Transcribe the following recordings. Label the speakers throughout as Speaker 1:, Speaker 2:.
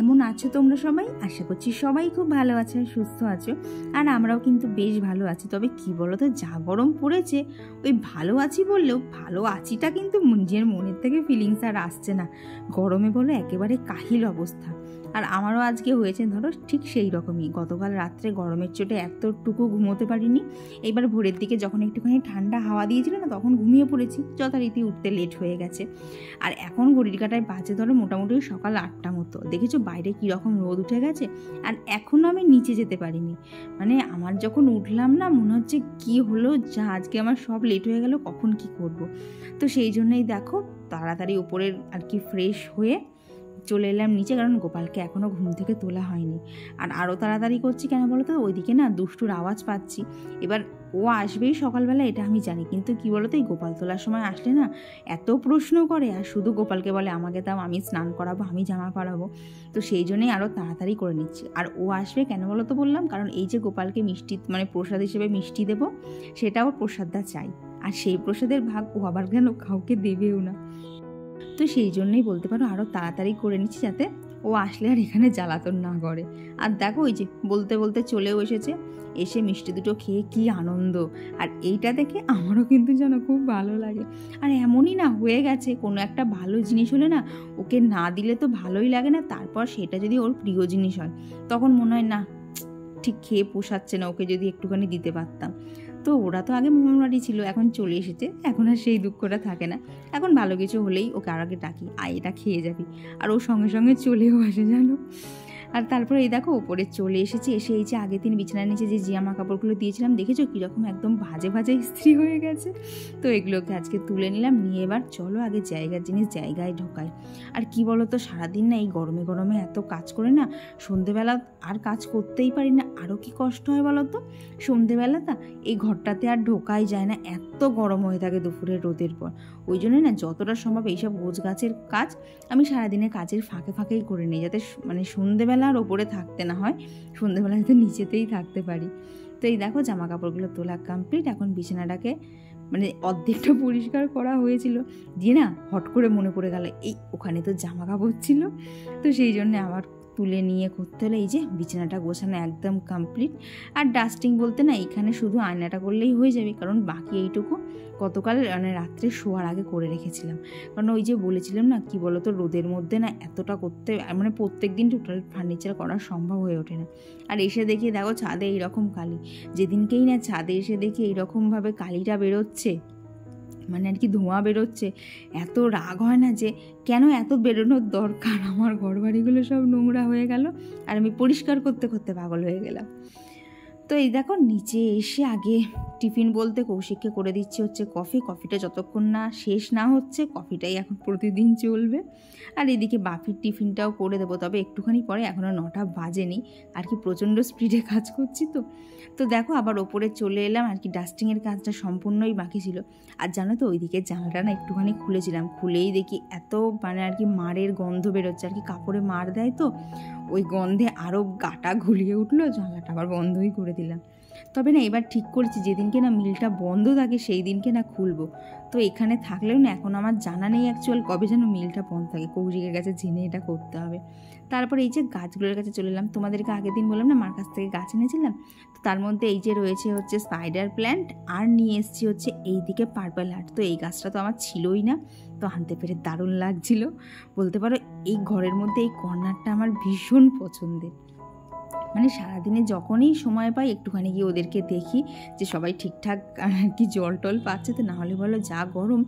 Speaker 1: কেমন আছো তোমরা সবাই? আশা করছি সবাই খুব ভালো আছো, সুস্থ আছো। আর আমরাও কিন্তু বেশ ভালো আছি। তবে কি বলো তো, যা গরম পড়েছে, ওই ভালো আছি বললেও ভালো আছিটা কিন্তু নিজের মনের থেকে ফিলিংস আর আসছে না। গরমে বলো একেবারে কাহিল অবস্থা। আর আমারও আজকে হয়েছে ধরো ঠিক সেই রকমই। গতকাল রাত্রে গরমের চোটে এতটুকু ঘুমোতে পারিনি। এইবার ভোরের দিকে যখন একটুখানি ঠান্ডা হাওয়া দিয়েছিল না, তখন ঘুমিয়ে পড়েছি। যথারীতি উঠতে লেট হয়ে গেছে। আর এখন ঘড়ির কাঁটায় বাজে ধরো মোটামুটি সকাল 8টা মতো। দেখেছো বাইরে কীরকম রোদ উঠে গেছে। আর এখনও আমি নিচে যেতে পারিনি। মানে আমার যখন উঠলাম না, মনে হচ্ছে কি হলো, যা আজকে আমার সব লেট হয়ে গেল, কখন কি করব। তো সেই জন্যই দেখো তাড়াতাড়ি ওপরের আর কি ফ্রেশ হয়ে চলে এলাম নিচে, কারণ গোপালকে এখনও ঘুম থেকে তোলা হয়নি। আর আরও তাড়াতাড়ি করছি কেন বলো তো, ওইদিকে না দুষ্টুর আওয়াজ পাচ্ছি। এবার ও আসবেই সকালবেলা, এটা আমি জানি, কিন্তু কি বলো তো, এই গোপাল তোলার সময় আসলে না এত প্রশ্ন করে, আর শুধু গোপালকে বলে আমাকে দাও, আমি স্নান করাবো, আমি জামা পরাবো। তো সেই জন্যই আরও তাড়াতাড়ি করে নিচ্ছি। আর ও আসবে কেন বলো তো বললাম, কারণ এই যে গোপালকে মিষ্টি মানে প্রসাদ হিসেবে মিষ্টি দেবো, সেটা ওর প্রসাদটা চাই। আর সেই প্রসাদের ভাগ ও আবার কেন কাউকে দেবেও না। তো সেই জন্যই বলতে পারো আরও তাড়াতাড়ি করে নিচ্ছি, যাতে ও আসলে আর এখানে জ্বালাতন না করে। আর দেখো ওই যে বলতে বলতে চলেও এসেছে, এসে মিষ্টি দুটো খেয়ে কি আনন্দ। আর এইটা দেখে আমারও কিন্তু যেন খুব ভালো লাগে। আর এমনই না হয়ে গেছে, কোনো একটা ভালো জিনিস হলে না ওকে না দিলে তো ভালোই লাগে না। তারপর সেটা যদি ওর প্রিয় জিনিস হয়, তখন মনে হয় না ঠিক খেয়ে পোষাচ্ছে না, ওকে যদি একটুখানি দিতে পারতাম। তো ওরা তো আগে মোমবাড়ি ছিল, এখন চলে এসেছে, এখন আর সেই দুঃখটা থাকে না। এখন ভালো কিছু হলেই ওকে আর আগে ডাকি, এটা খেয়ে যাবি। আর ও সঙ্গে সঙ্গে চলেও আসে জানো। আর তারপরে এই দেখো ওপরে চলে এসেছি। এসে এই যে আগের দিন বিছানার নিচে যে জামা কাপড়গুলো দিয়েছিলাম, দেখেছো কীরকম একদম ভাজে ভাজে ইস্ত্রি হয়ে গেছে। তো এগুলোকে আজকে তুলে নিলাম, নিয়ে এবার চলো আগে জায়গার জিনিস জায়গায় ঢোকাই। আর কি বলো তো, সারাদিন না এই গরমে গরমে এত কাজ করে না, সন্ধেবেলা আর কাজ করতেই পারি না। আরও কি কষ্ট হয় বলো তো, সন্ধেবেলাটা এই ঘরটাতে আর ঢোকাই যায় না, এত গরম হয়ে থাকে দুপুরের রোদের পর। ওই জন্য না যতটা সম্ভব এইসব গোছ গাছের কাজ আমি সারাদিনে কাজের ফাঁকে ফাঁকেই করে নিই, যাতে মানে সন্ধেবেলা আর ওপরে থাকতে না হয়, সন্ধেবেলা যাতে নিচেতেই থাকতে পারি। তো এই দেখো জামা কাপড়গুলো তোলা কমপ্লিট। এখন বিছানাটাকে মানে অর্ধেকটা পরিষ্কার করা হয়েছিল, দিয়ে না হট করে মনে পড়ে গেল এই ওখানে তো জামা কাপড় ছিল। তো সেই জন্য আবার তুলে নিয়ে করতে হলে এই যে বিছানাটা গোছানো একদম কমপ্লিট। আর ডাস্টিং বলতে না এইখানে শুধু আয়নাটা করলেই হয়ে যাবে, কারণ বাকি এইটুকু গতকাল মানে রাত্রে শোয়ার আগে করে রেখেছিলাম। কারণ ওই যে বলেছিলাম না, কি বলতো রোদের মধ্যে না এতটা করতে মানে প্রত্যেক দিন টোটাল ফার্নিচার করা সম্ভব হয়ে ওঠে না। আর এসে দেখি দেখো ছাদে এইরকম কালি, যেদিনকেই না ছাদে এসে দেখি এইরকমভাবে কালিটা বেরোচ্ছে, মানে আর কি ধোঁয়া বেরোচ্ছে, এত রাগ হয় না যে কেন এত বেরোনোর দরকার। আমার ঘর বাড়িগুলো সব নোংরা হয়ে গেল, আর আমি পরিষ্কার করতে করতে পাগল হয়ে গেলাম। তো এই দেখো নিচে এসে আগে টিফিন বলতে কৌশিককে করে দিচ্ছি হচ্ছে কফিটা যতক্ষণ না শেষ না হচ্ছে, কফিটাই এখন প্রতিদিন চলবে। আর এদিকে বাপির টিফিনটাও করে দেবো, তবে একটুখানি পরে, এখনও 9টা বাজেনি আর কি, প্রচণ্ড স্পিডে কাজ করছি। তো দেখো আবার ওপরে চলে এলাম, আর কি ডাস্টিংয়ের কাজটা সম্পূর্ণই বাকি ছিল। আর জানো তো ওইদিকে জানলাটা না একটুখানি খুলেছিলাম, খুলেই দেখি এত মানে আর কি মারের গন্ধ বেরোচ্ছে, আর কি কাপড়ে মার দেয় তো, ওই গন্ধে আরও গাটা ঘুলিয়ে উঠলো, জানলাটা আবার বন্ধই করে দিলাম। তবে না এবার ঠিক করেছি যেদিনকে না মিলটা বন্ধ থাকে সেই দিনকে না খুলবো। তো এখানে থাকলেও না এখন আমার জানা নেই অ্যাকচুয়াল কবে যেন মিলটা বন্ধ থাকে, কৌশিকের কাছে জেনে এটা করতে হবে। তারপরে এই যে গাছগুলোর কাছে চলে এলাম, তোমাদেরকে আগের দিন বললাম না মার কাছ থেকে গাছ এনেছিলাম। তো তার মধ্যে এই যে রয়েছে হচ্ছে স্পাইডার প্ল্যান্ট, আর নিয়ে এসেছি হচ্ছে এইদিকে পার্পল হার্ট। তো এই গাছটা তো আমার ছিলই না, তো আনতে পেরে দারুণ লাগছিল। বলতে পারো এই ঘরের মধ্যে এই কর্নারটা আমার ভীষণ পছন্দের। মানে সারাদিনে যখনই সময় পাই একটুখানি গিয়ে ওদেরকে দেখি যে সবাই ঠিকঠাক আর কি জল টল পাচ্ছে তো, নাহলে বলো যা গরম,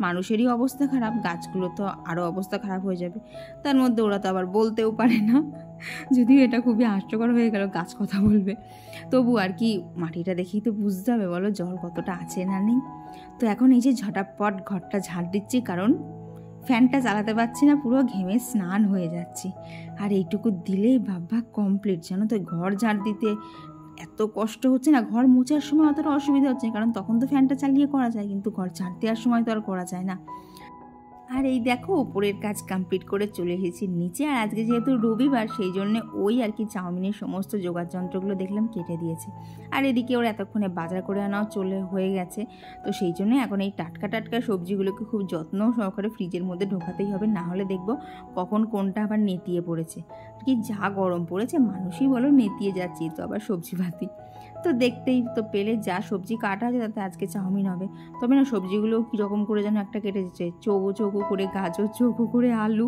Speaker 1: মানুষেরই অবস্থা খারাপ, গাছগুলো তো আরও অবস্থা খারাপ হয়ে যাবে। তার মধ্যে ওরা তো আবার বলতেও পারে না, যদিও এটা খুবই হাস্যকর হয়ে গেল, গাছ কথা বলবে, তবু আর কি মাটিটা দেখেই তো বুঝতে হবে বলো জল কতটা আছে না নেই। তো এখন এই যে ঝটাপট ঘরটা ঝাড় দিচ্ছি, কারণ ফ্যানটা চালাতে পারছি না, পুরো ঘেমে স্নান হয়ে যাচ্ছি। আর এইটুকু দিলেই ভাববা কমপ্লিট, জানো তো ঘর ঝাড় দিতে এত কষ্ট হচ্ছে না। ঘর মোছার সময় অতটা অসুবিধা হচ্ছে না, কারণ তখন তো ফ্যানটা চালিয়ে করা যায়, কিন্তু ঘর ঝাড় দেওয়ার সময় তো আর করা যায় না। আর এই দেখো ওপরের কাজ কমপ্লিট করে চলে এসেছি নিচে। আর আজকে যেহেতু রবিবার সেই জন্য ওই আর কি চাউমিনের সমস্ত জোগাড় যন্ত্রগুলো দেখলাম কেটে দিয়েছে। আর এদিকে ওর এতক্ষণে বাজার করে আনাও হয়ে গেছে। তো সেই জন্য এখন এই টাটকা টাটকা সবজিগুলোকে খুব যত্ন সহকারে ফ্রিজের মধ্যে ঢোকাতেই হবে, না হলে দেখবো কখন কোনটা আবার নেতিয়ে পড়েছে। আর কি যা গরম পড়েছে মানুষই বলো নেতিয়ে যাচ্ছি, তো আবার সবজিপাতি তো দেখতেই তো পেলে যা সবজি কাটা আছে তাতে আজকে চাউমিন হবে। তবে না সবজিগুলো কীরকম করে যেন একটা কেটে দিচ্ছে, চৌকো চৌকো করে গাজর, চৌকো করে আলু।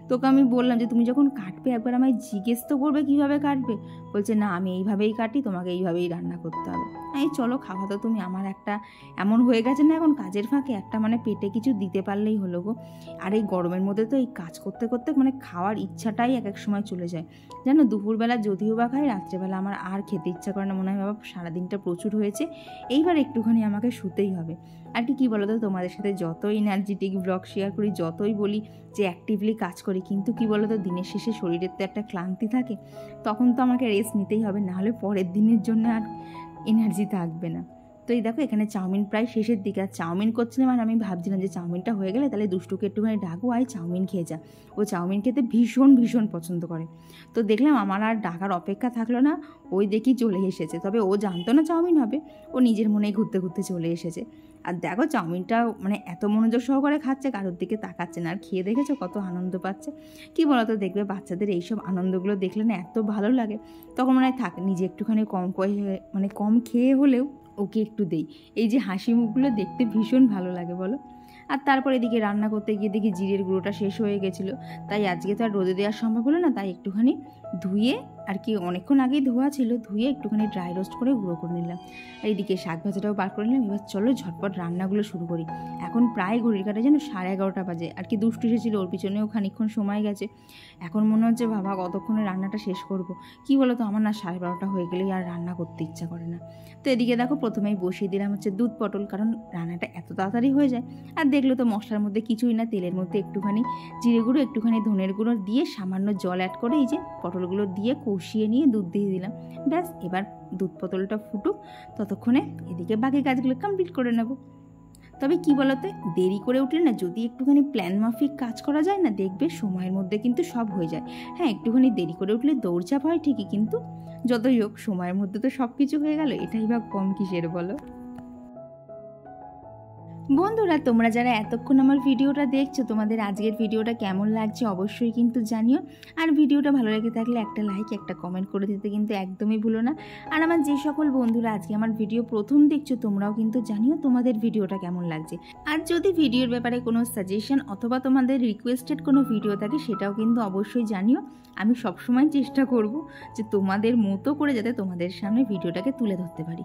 Speaker 1: তোকে আমি বললাম যে তুমি যখন কাটবে একবার আমায় জিজ্ঞেস তো করবে কীভাবে কাটবে। বলছে না আমি এইভাবেই কাটি, তোমাকে এইভাবেই রান্না করতে হবে। এই চলো খাওয়া তো তুমি, আমার একটা এমন হয়ে গেছে না এখন কাজের ফাঁকে একটা মানে পেটে কিছু দিতে পারলেই হলো গো। আর এই গরমের মধ্যে তো এই কাজ করতে করতে মানে খাওয়ার ইচ্ছাটাই এক এক সময় চলে যায় জানো। দুপুরবেলা যদিও বা খাই, রাত্রেবেলা আমার আর খেতে ইচ্ছা করে না, মনে হয় বাবা সারাদিনটা প্রচুর হয়েছে, এইবার একটুখানি আমাকে শুতেই হবে। আর কি বলো তো, তোমাদের সাথে যতই এনার্জেটিক ব্লগ শেয়ার করি, যতই বলি যে অ্যাক্টিভলি কাজ করি, কিন্তু কি বলো তো দিনের শেষে শরীরের তো একটা ক্লান্তি থাকে, তখন তো আমাকে রেস্ট নিতেই হবে, নাহলে পরের দিনের জন্য আর এনার্জি থাকবে না। তো এই দেখো এখানে চাউমিন প্রায় শেষের দিকে, আর চাউমিন করছিলাম আর আমি ভাবছিলাম যে চাউমিনটা হয়ে গেলে তাহলে দুষ্টুকে একটুখানি ডাকবো, আয় চাউমিন খেয়ে যা। ও চাউমিন খেতে ভীষণ ভীষণ পছন্দ করে। তো দেখলাম আমার আর ডাকার অপেক্ষা থাকলো না, ওই দেখি চলে এসেছে। তবে ও জানতো না চাউমিন হবে, ও নিজের মনেই ঘুরতে ঘুরতে চলে এসেছে। আর দেখো চাউমিনটা মানে এত মনোযোগ সহকারে খাচ্ছে, কারোর দিকে তাকাচ্ছে না। আর খেয়ে দেখেছো কত আনন্দ পাচ্ছে। কি বলতো দেখবে বাচ্চাদের এইসব আনন্দগুলো দেখলে না এত ভালো লাগে, তখন মনে হয় থাক নিজে একটুখানি কম খেয়ে হলেও ওকে একটু দেই। এই যে হাসি মুখগুলো দেখতে ভীষণ ভালো লাগে বলো। আর তারপর এদিকে রান্না করতে গিয়ে দেখি জিরের গুঁড়োটা শেষ হয়ে গেছিলো, তাই আজকে তো আর রোদে দেওয়া সম্ভব হলো না, তাই একটুখানি ধুয়ে আর কি অনেকক্ষণ আগেই ধোয়া ছিল, ধুয়ে একটুখানি ড্রাই রোস্ট করে গুঁড়ো করে নিলাম। আর এইদিকে শাক ভাজাটাও বার করে নিলাম। এবার চলো ঝটপট রান্নাগুলো শুরু করি। এখন প্রায় ঘড়ির কাটা যেন 11:30 বাজে। আর কি দুষ্টু এসেছিলো, ওর পিছনেও খানিকক্ষণ সময় গেছে। এখন মনে হচ্ছে বাবা কতক্ষণে রান্নাটা শেষ করব। কি বলো তো আমার না 12:30 হয়ে গেলেই আর রান্না করতে ইচ্ছা করে না। তো এদিকে দেখো প্রথমেই বসিয়ে দিলাম হচ্ছে দুধ পটল, কারণ রান্নাটা এত তাড়াতাড়ি হয়ে যায়। আর দেখলো তো মশলার মধ্যে কিছুই না, তেলের মধ্যে একটুখানি জিরে গুঁড়ো, একটুখানি ধনের গুঁড়ো দিয়ে সামান্য জল অ্যাড করে এই যে পটলগুলো দিয়ে কষিয়ে নিয়ে দুধ দিয়ে দিলাম। ব্যাস এবার দুধ পটলটা ফুটুক, ততক্ষণে এদিকে বাকি কাজগুলো কমপ্লিট করে নেব। তবে কি বলতো দেরি করে উঠলে না যদি একটুখানি প্ল্যান মাফিক কাজ করা যায় না, দেখবে সময়ের মধ্যে কিন্তু সব হয়ে যায়। হ্যাঁ একটুখানি দেরি করে উঠলে দৌড়ঝাঁপ হয় ঠিকই, কিন্তু যতই হোক সময়ের মধ্যে তো সব কিছু হয়ে গেল, এটাই বা কম কিসের বলো। বন্ধুরা তোমরা যারা এতক্ষণ আমার ভিডিওটা দেখছো, তোমাদের আজকের ভিডিওটা কেমন লাগছে অবশ্যই কিন্তু জানিও। আর ভিডিওটা ভালো লেগে থাকলে একটা লাইক একটা কমেন্ট করে দিতে কিন্তু একদমই ভুলো না। আর আমার যে সকল বন্ধুরা আজকে আমার ভিডিও প্রথম দেখছো, তোমরাও কিন্তু জানিও তোমাদের ভিডিওটা কেমন লাগছে। আর যদি ভিডিওর ব্যাপারে কোনো সাজেশন অথবা তোমাদের রিকোয়েস্টেড কোনো ভিডিও থাকে সেটাও কিন্তু অবশ্যই জানিও। আমি সবসময় চেষ্টা করব যে তোমাদের মতো করে যাতে তোমাদের সামনে ভিডিওটাকে তুলে ধরতে পারি।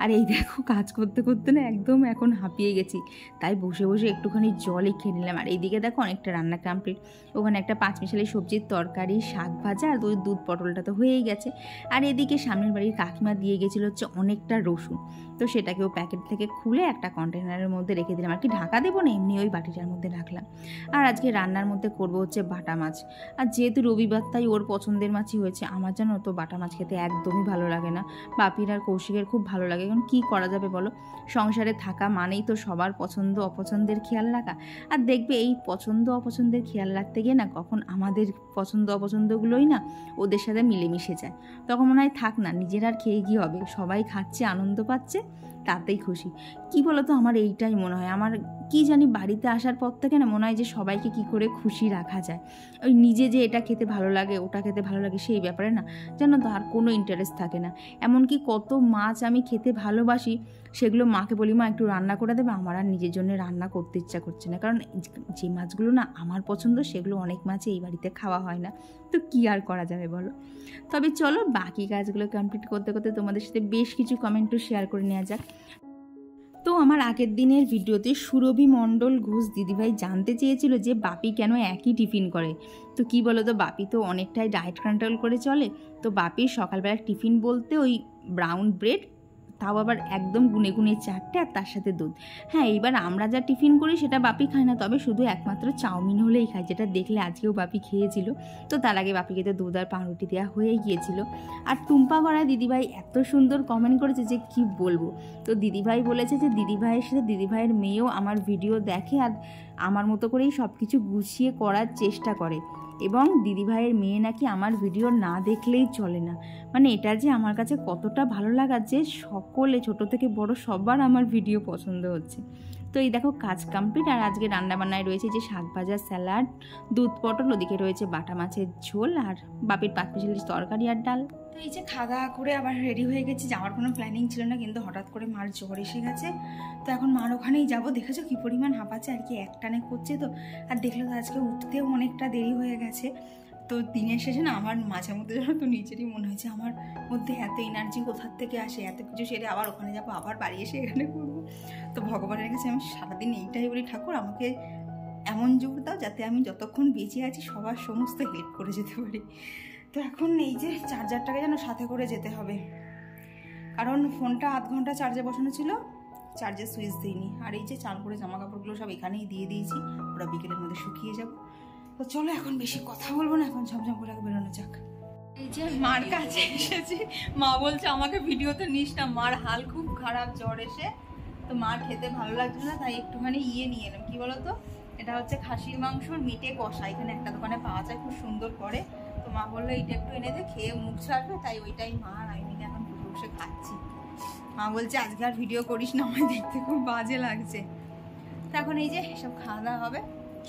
Speaker 1: আর এই দেখো কাজ করতে করতে না একদম এখন হাঁপিয়ে গেছি, তাই বসে বসে একটুখানি জলই খেয়ে নিলাম। আর এইদিকে দেখো অনেকটা রান্না কমপ্লিট, ওখানে একটা 5 মিশালি সবজির তরকারি, শাক ভাজা, আর ওই দুধ পটলটা তো হয়েই গেছে। আর এদিকে সামনের বাড়ির কাকিমা দিয়ে গেছিলো হচ্ছে অনেকটা রসুন, তো সেটাকেও প্যাকেট থেকে খুলে একটা কন্টেনারের মধ্যে রেখে দিলাম। আর কি ঢাকা দেবো না, এমনি ওই বাটিটার মধ্যে রাখলাম। আর আজকে রান্নার মধ্যে করবো হচ্ছে বাটা মাছ। আর যেহেতু রবিবার তাই ওর পছন্দের মাছই হয়েছে। আমার জানো তো বাটা মাছ খেতে একদমই ভালো লাগে না, বাপির আর কৌশিকের খুব ভালো লাগে। এখন কী করা যাবে বলো, সংসারে থাকা মানেই তো সবার পছন্দ অপছন্দের খেয়াল রাখা। আর দেখবে এই পছন্দ অপছন্দের খেয়াল রাখতে গিয়ে না কখন আমাদের পছন্দ অপছন্দগুলোই না ওদের সাথে মিলেমিশে যায়। তখন মনে হয় থাক না, নিজের আর খেয়ে কী হবে, সবাই খাচ্ছে আনন্দ পাচ্ছে তাতেই খুশি। কি বলতো আমার এইটাই মনে হয়, আমার কি জানি বাড়িতে আসার পর থেকে না মনে হয় যে সবাইকে কি করে খুশি রাখা যায়। ওই নিজে যে এটা খেতে ভালো লাগে ওটা খেতে ভালো লাগে সেই ব্যাপারে না জানো তো আর কোনো ইন্টারেস্ট থাকে না। এমনকি কত মাছ আমি খেতে ভালোবাসি, সেগুলো মাকে বলি মা একটু রান্না করে দেবে, আমার আর নিজের জন্য রান্না করতে ইচ্ছা করছে না, কারণ যে মাছগুলো না আমার পছন্দ সেগুলো অনেক মাছই এই বাড়িতে খাওয়া হয় না, তো কি আর করা যাবে বলো। তবে চলো বাকি কাজগুলো কমপ্লিট করতে করতে তোমাদের সাথে বেশ কিছু কমেন্টও শেয়ার করে নেওয়া যাক। তো আমার আগের দিনের ভিডিওতে সুরভি মণ্ডল ঘোষ দিদিভাই জানতে চেয়েছিল যে বাপি কেন একই টিফিন করে। তো কি বলো তো বাপি তো অনেকটাই ডায়েট কন্ট্রোল করে চলে, তো বাপির সকালবেলা টিফিন বলতে ওই ব্রাউন ব্রেড, তাও আবার একদম গুনে গুনে 4টে, আর তার সাথে দুধ। হ্যাঁ, এইবার আমরা যা টিফিন করি সেটা বাপি খায় না, তবে শুধু একমাত্র চাউমিন হলেই খায়, যেটা দেখলে আজকেও বাপি খেয়েছিল। তো তার আগে বাপিকে তো দুধ আর পাউরুটি দেওয়া হয়ে গিয়েছিল। আর টুম্পা গড়ায় দিদিভাই এত সুন্দর কমেন্ট করেছে যে কি বলবো। তো দিদিভাই বলেছে যে দিদিভাইয়ের সাথে দিদিভাইয়ের মেয়েও আমার ভিডিও দেখে আর আমার মতো করেই সব কিছু গুছিয়ে করার চেষ্টা করে, এবং দিদিভাইয়ের মেয়ে নাকি আমার ভিডিও না দেখলেই চলে না। মানে এটা যে আমার কাছে কতটা ভালো লাগা যে সকলে ছোট থেকে বড় সবার আমার ভিডিও পছন্দ হচ্ছে। তো এই দেখো কাজ কমপ্লিট, আর আজকে রান্নাবান্নায় রয়েছে যে শাক ভাজা, স্যালাড, দুধ পটল, ওদিকে রয়েছে বাটা মাছের ঝোল, আর বাপির পাঁচমিশালি তরকারি আর ডাল। তো এই যে খাওয়া দাওয়া করে আবার রেডি হয়ে গেছি। যাওয়ার কোনো প্ল্যানিং ছিল না, কিন্তু হঠাৎ করে মার জ্বর এসে গেছে। তো এখন মার ওখানেই যাবো। দেখেছো কি পরিমাণ হাঁপাচ্ছে আর কি, একটানে করছে। তো আর দেখলো তো আজকে উঠতেও অনেকটা দেরি হয়ে গেছে। তো দিনের শেষে না আমার মাঝে মধ্যে যেন তো নিজেরই মনে হয়েছে আমার মধ্যে এত এনার্জি কোথার থেকে আসে, এত কিছু সেরে আবার ওখানে যাবো, আবার বাড়ি এসে এখানে করবো। তো ভগবানের কাছে আমি সারাদিন এইটাই বলি, ঠাকুর আমাকে এমন জোর দাও যাতে আমি যতক্ষণ বেঁচে আছি সবার সমস্ত হেল্প করে যেতে পারি। তো এখন এই যে চার্জারটাকে যেন সাথে করে যেতে হবে, কারণ ফোনটা আধ ঘন্টা চার্জে বসানো ছিল, চার্জের সুইচ দিইনি। আর এই যে চান করে জামা কাপড়গুলো সব এখানেই দিয়ে দিয়েছি, ওরা বিকেলের মধ্যে শুকিয়ে যাবো। তো চলো এখন বেশি কথা বলবো না, এখন ঝমঝম করে বেরোনো যাক। এই যে মার কাছে এসেছি, মা বলছে আমাকে ভিডিওতে নিস না, মার হাল খুব খারাপ, জ্বর এসে। তো মার খেতে ভালো লাগছে না, তাই একটুখানি নিয়ে এলাম। কি বলতো, এটা হচ্ছে খাসির মাংসর মিটে কষা, এখানে একটা দোকানে পাওয়া যায়, খুব সুন্দর করে। তো মা বললো এইটা একটু এনে দে, খেয়ে মুখ ছাড়বে, তাই ওইটাই মা আর আমি মিলে এখন বসে বসে খাচ্ছি। মা বলছে আজকে আর ভিডিও করিস না, আমার দেখতে খুব বাজে লাগছে। তো এখন এই যে সব খাওয়া দাওয়া হবে,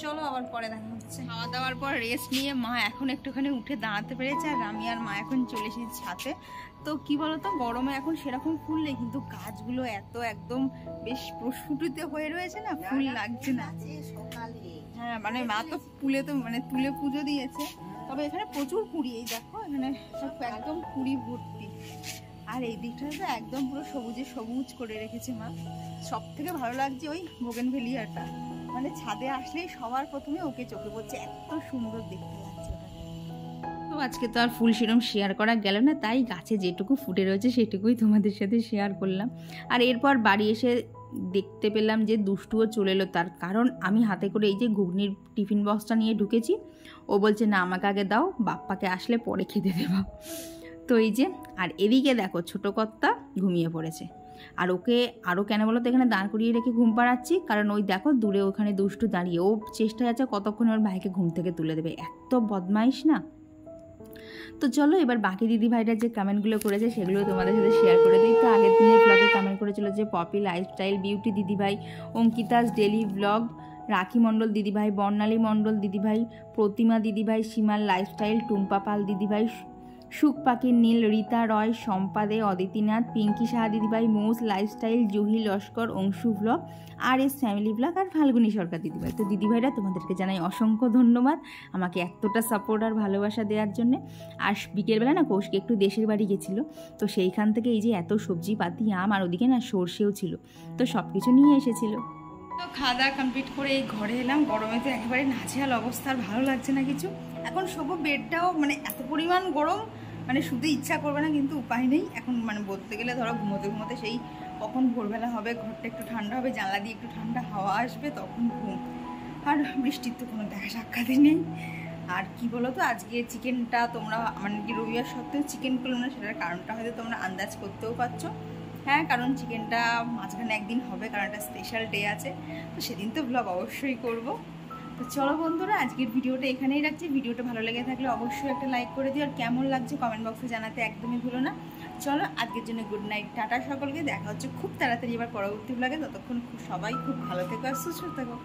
Speaker 1: চলো আবার পরে দেখা হচ্ছে। খাওয়া দাওয়ার পর রেস্ট নিয়ে মা এখন একটুখানি উঠে দাঁড়াতে পেরেছে, আর আমি আর মা এখন চলে এসেছি ছাদে। তো কি বলতো, গরমে এখন সেরকম ফুল নেই, কিন্তু গাছগুলো এত একদম বেশ প্রস্ফুটিত হয়ে রয়েছে না, ফুল লাগছে না। হ্যাঁ, মানে মা তো ফুলে তো মানে তুলে পুজো দিয়েছে, তবে এখানে প্রচুর কুড়ি, এই দেখো এখানে সব একদম কুড়ি ভর্তি। আর এই দিকটা তো একদম পুরো সবুজে সবুজ করে রেখেছে মা। সব থেকে ভালো লাগছে ওই বোগেনভেলিয়াটা, মানে ছাদে আসলেই সবার প্রথমে ওকে চোখে পড়ছে, এত সুন্দর দেখতে লাগছে। তো আজকে তো আর ফুল সেরম শেয়ার করা গেল না, তাই গাছে যেটুকু ফুটে রয়েছে সেটুকুই তোমাদের সাথে শেয়ার করলাম। আর এরপর বাড়ি এসে দেখতে পেলাম যে দুষ্টুও চলে এলো, তার কারণ আমি হাতে করে এই যে ঘুগনির টিফিন বক্সটা নিয়ে ঢুকেছি। ও বলছে না আমাকে আগে দাও, বাপ্পাকে আসলে পরে খেতে দেবো। তো এই যে, আর এদিকে দেখো ছোট কর্তা ঘুমিয়ে পড়েছে। আর ওকে আরও কেন বলো তো এখানে দাঁড় করিয়ে রেখে ঘুম পাড়াচ্ছি, কারণ ওই দেখো দূরে ওখানে দুষ্টু দাঁড়িয়ে, ও চেষ্টায় আছে কতক্ষণ ওর ভাইকে ঘুম থেকে তুলে দেবে, এত বদমাইশ না। তো চলো এবার বাকি দিদিভাইরা যে কমেন্টগুলো করেছে সেগুলো তোমাদের সাথে শেয়ার করে দিই। তো আগের দিনের ব্লগে কমেন্ট করেছিল যে পপি লাইফস্টাইল বিউটি দিদিভাই, অঙ্কিতাস ডেলি ব্লগ, রাখি মণ্ডল দিদিভাই, বর্ণালী মণ্ডল দিদিভাই, প্রতিমা দিদিভাই, সীমার লাইফস্টাইল, টুম্পা পাল দিদিভাই, সুখ পাখির নীল, রীতা রয়, সম্পাদে, অদিতিনাথ, পিঙ্কি সাহা দিদিভাই, মৌস লাইফস্টাইল, জুহি লস্কর, অংশু ব্লগ, আর এস ফ্যামিলি ব্লগ, আর ফাল্গুনী সরকার দিদিভাই। তো দিদিভাইরা তোমাদেরকে জানাই অসংখ্য ধন্যবাদ আমাকে এতটা সাপোর্ট আর ভালোবাসা দেওয়ার জন্যে। আর বিকেলবেলা না কৌশিক একটু দেশের বাড়ি গেছিলো, তো সেইখান থেকে এই যে এত সবজি পাতি, আম, আর ওদিকে না সর্ষেও ছিল, তো সব কিছু নিয়ে এসেছিলো। তো খাওয়া দাওয়া কমপ্লিট করে এই ঘরে এলাম। গরমে তো একেবারে নাজেহাল অবস্থা, আর ভালো লাগছে না কিছু। এখন শোবো, বেডটাও মানে এত পরিমাণ গরম, মানে শুধু ইচ্ছা করবে না, কিন্তু উপায় নেই। এখন মানে বলতে গেলে ধরো ঘুমোতে ঘুমোতে সেই কখন ভোরবেলা হবে, ঘরটা একটু ঠান্ডা হবে, জানলা দিয়ে একটু ঠান্ডা হাওয়া আসবে, তখন ঘুম। আর বৃষ্টির তো কোনো দেখা সাক্ষাৎই নেই। আর কি বলো তো, আজকে চিকেনটা তোমরা মানে কি রবিবার সত্ত্বেও চিকেন করলো না, সেটার কারণটা হয়তো তোমরা আন্দাজ করতেও পারছো। হ্যাঁ, কারণ চিকেনটা মাঝখানে একদিন হবে, কারণ একটা স্পেশাল ডে আছে, তো সেদিন তো ব্লগ অবশ্যই করব। তো চলো বন্ধুরা, আজকের ভিডিওটা এখানেই রাখছি। ভিডিওটা ভালো লেগে থাকলে অবশ্যই একটা লাইক করে দিও, আর কেমন লাগছে কমেন্ট বক্সে জানাতে একদমই ভুলো না। চলো আজকের জন্য গুড নাইট, টাটা সকলকে, দেখা হচ্ছে খুব তাড়াতাড়ি এবার পরবর্তী ব্লগে। ততক্ষণ সবাই খুব ভালো থেকো আর সুস্থ থেকো।